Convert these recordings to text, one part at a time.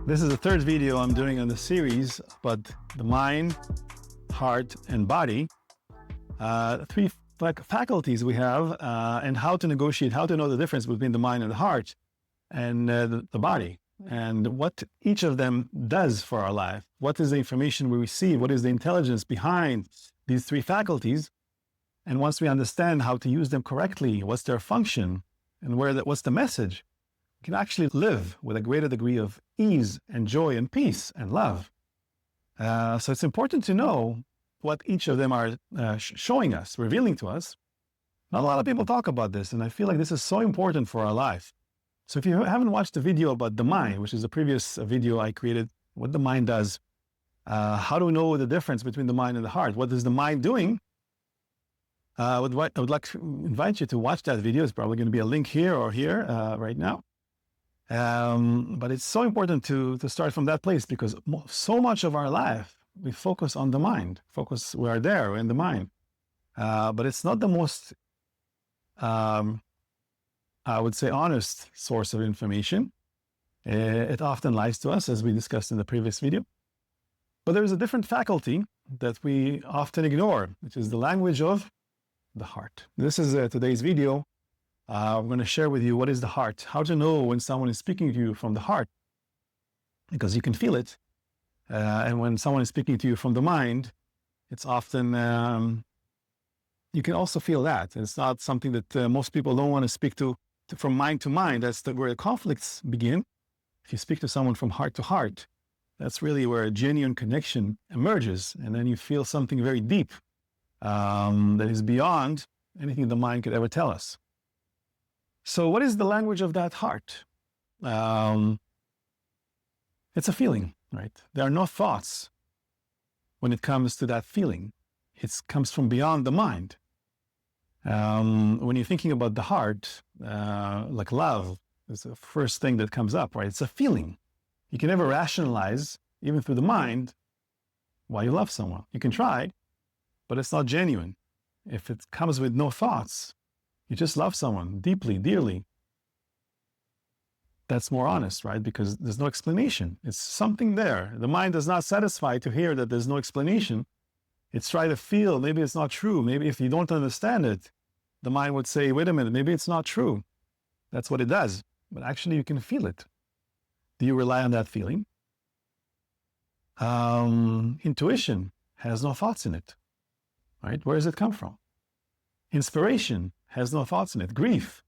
This is the third video I'm doing on the series about the mind, heart, and body. Three faculties we have, and how to negotiate, how to know the difference between the mind and the heart and the body, and what each of them does for our life. What is the information we receive? What is the intelligence behind these three faculties? And once we understand how to use them correctly, what's their function and what's the message, we can actually live with a greater degree of ease and joy and peace and love. So it's important to know what each of them are showing us, revealing to us. Not a lot of people talk about this, and I feel like this is so important for our life. So if you haven't watched the video about the mind, which is the previous video I created, what the mind does, how do we know the difference between the mind and the heart? What is the mind doing? I would like to invite you to watch that video. It's probably going to be a link here or here right now. But it's so important to start from that place, because so much of our life, we focus on the mind, we are there in the mind. But it's not the most, I would say, honest source of information. It often lies to us, as we discussed in the previous video. But there's a different faculty that we often ignore, which is the language of the heart. This is today's video. I'm going to share with you what is the heart, how to know when someone is speaking to you from the heart, because you can feel it. And when someone is speaking to you from the mind, it's often, you can also feel that. It's not something that most people don't want to speak to from mind to mind. That's where the conflicts begin. If you speak to someone from heart to heart, that's really where a genuine connection emerges. And then you feel something very deep that is beyond anything the mind could ever tell us. So what is the language of that heart? It's a feeling, right? There are no thoughts when it comes to that feeling. It comes from beyond the mind. When you're thinking about the heart, like love is the first thing that comes up, right? It's a feeling. You can never rationalize, even through the mind, why you love someone. You can try, but it's not genuine. If it comes with no thoughts, you just love someone deeply, dearly, that's more honest, right? Because there's no explanation. It's something there. The mind is not satisfied to hear that there's no explanation. It's trying to feel, maybe it's not true. Maybe if you don't understand it, the mind would say, wait a minute, maybe it's not true. That's what it does. But actually you can feel it. Do you rely on that feeling? Intuition has no thoughts in it, right? Where does it come from? Inspiration has no thoughts in it. Grief.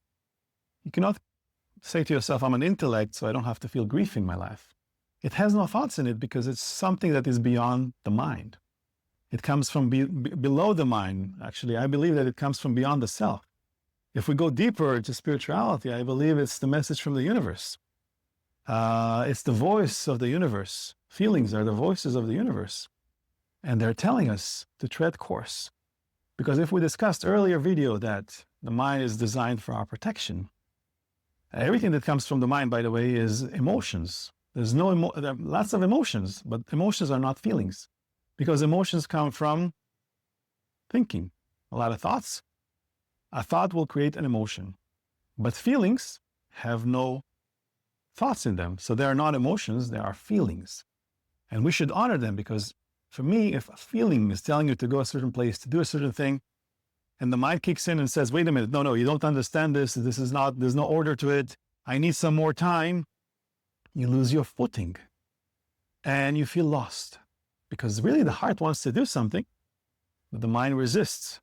You cannot say to yourself, I'm an intellect, so I don't have to feel grief in my life. It has no thoughts in it because it's something that is beyond the mind. It comes from below the mind. Actually, I believe that it comes from beyond the self. If we go deeper into spirituality, I believe it's the message from the universe. It's the voice of the universe. Feelings are the voices of the universe. And they're telling us to tread course. Because if we discussed earlier video that the mind is designed for our protection, everything that comes from the mind, by the way, is emotions. There's no there are lots of emotions, but emotions are not feelings, because emotions come from thinking. A lot of thoughts. A thought will create an emotion, but feelings have no thoughts in them. So they are not emotions, they are feelings. And we should honor them, because for me, if a feeling is telling you to go a certain place, to do a certain thing, and the mind kicks in and says, wait a minute, no, you don't understand this. This is not, there's no order to it. I need some more time. You lose your footing and you feel lost, because really the heart wants to do something, but the mind resists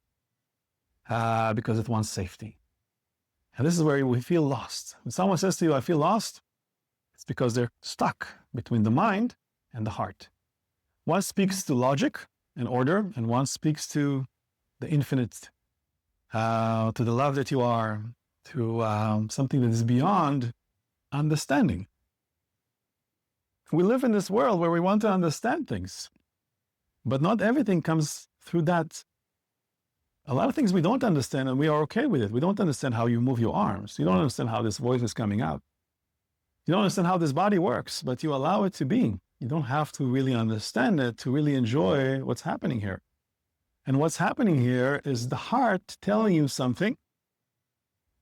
because it wants safety. And this is where we feel lost. When someone says to you, I feel lost, it's because they're stuck between the mind and the heart. One speaks to logic and order, and one speaks to the infinite, to the love that you are, to something that is beyond understanding. We live in this world where we want to understand things, but not everything comes through that. A lot of things we don't understand, and we are okay with it. We don't understand how you move your arms. You don't understand how this voice is coming out. You don't understand how this body works, but you allow it to be. You don't have to really understand it to really enjoy what's happening here. And what's happening here is the heart telling you something,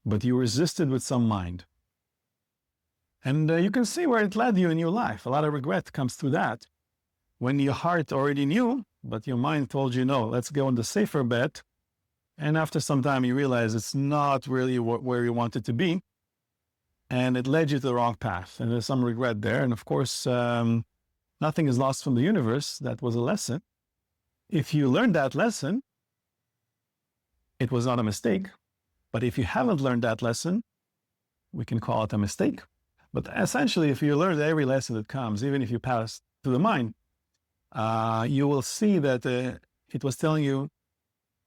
but you resisted with some mind. And you can see where it led you in your life. A lot of regret comes through that. When your heart already knew, but your mind told you, no, let's go on the safer bet. And after some time, you realize it's not really where you wanted to be. And it led you to the wrong path. And there's some regret there. And of course, nothing is lost from the universe. That was a lesson. If you learned that lesson, it was not a mistake. But if you haven't learned that lesson, we can call it a mistake. But essentially, if you learn every lesson that comes, even if you pass to the mind, you will see that it was telling you,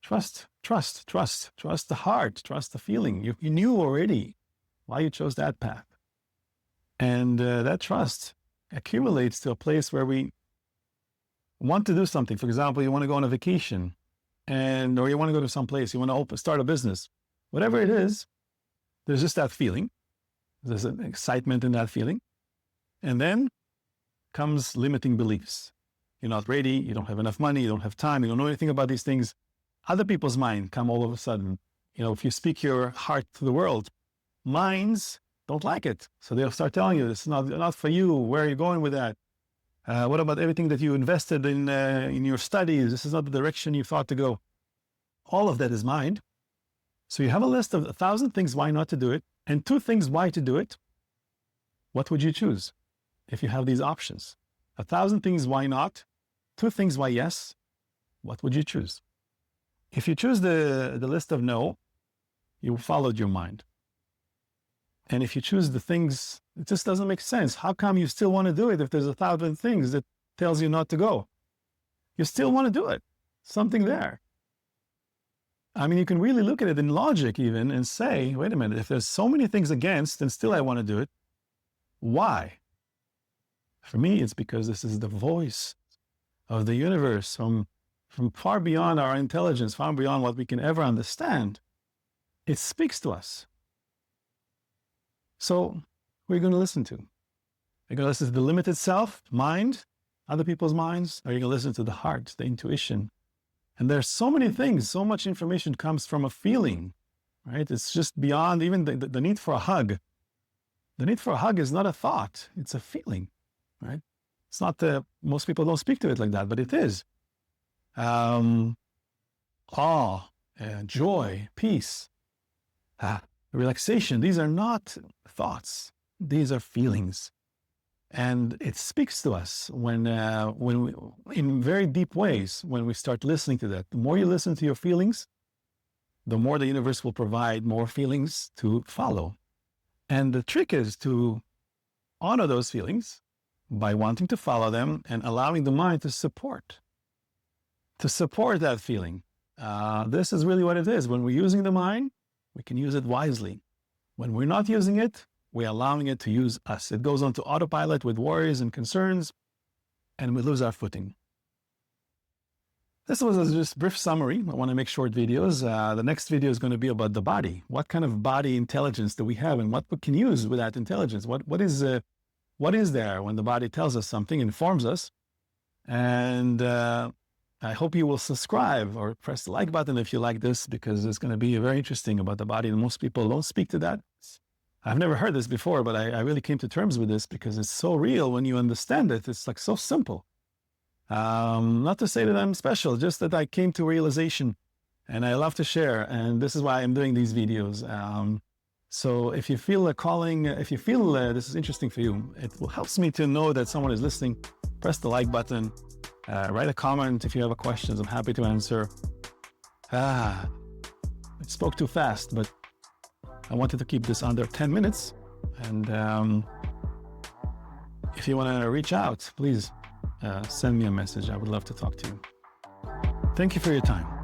trust the heart, trust the feeling. You knew already why you chose that path. And that trust accumulates to a place where we want to do something. For example, you want to go on a vacation, or you want to go to some place, you want to start a business. Whatever it is, there's just that feeling. There's an excitement in that feeling. And then comes limiting beliefs. You're not ready, you don't have enough money, you don't have time, you don't know anything about these things. Other people's mind come all of a sudden. If you speak your heart to the world, minds don't like it. So they'll start telling you, this is not for you. Where are you going with that? What about everything that you invested in your studies? This is not the direction you thought to go. All of that is mind. So you have a list of 1,000 things why not to do it, and 2 things why to do it. What would you choose if you have these options? 1,000 things why not, 2 things why yes. What would you choose? If you choose the list of no, you followed your mind. And if you choose the things, it just doesn't make sense. How come you still want to do it if there's 1,000 things that tells you not to go? You still want to do it. Something there. I mean, you can really look at it in logic even and say, wait a minute, if there's so many things against and still I want to do it, why? For me, it's because this is the voice of the universe from far beyond our intelligence, far beyond what we can ever understand. It speaks to us. So who are you going to listen to? Are you going to listen to the limited self, mind, other people's minds? Or are you going to listen to the heart, the intuition? And there's so many things, so much information comes from a feeling, right? It's just beyond even the need for a hug. The need for a hug is not a thought, it's a feeling, right? It's not most people don't speak to it like that, but it is. Awe, joy, peace, relaxation. These are not thoughts. These are feelings. And it speaks to us when we, in very deep ways, when we start listening to that. The more you listen to your feelings, the more the universe will provide more feelings to follow. And the trick is to honor those feelings by wanting to follow them and allowing the mind to support that feeling. This is really what it is. When we're using the mind, we can use it wisely. When we're not using it, we're allowing it to use us. It goes on to autopilot with worries and concerns, and we lose our footing. This was just a brief summary. I want to make short videos. The next video is going to be about the body. What kind of body intelligence do we have, and what we can use with that intelligence? What is there when the body tells us something, informs us? And I hope you will subscribe or press the like button if you like this, because it's going to be very interesting about the body, and most people don't speak to that. I've never heard this before, but I really came to terms with this because it's so real when you understand it. It's like so simple. Not to say that I'm special, just that I came to realization, and I love to share. And this is why I'm doing these videos. So if you feel a calling, if you feel this is interesting for you, it will helps me to know that someone is listening. Press the like button, write a comment if you have questions. I'm happy to answer. I spoke too fast, but I wanted to keep this under 10 minutes. And if you want to reach out, please send me a message. I would love to talk to you. Thank you for your time.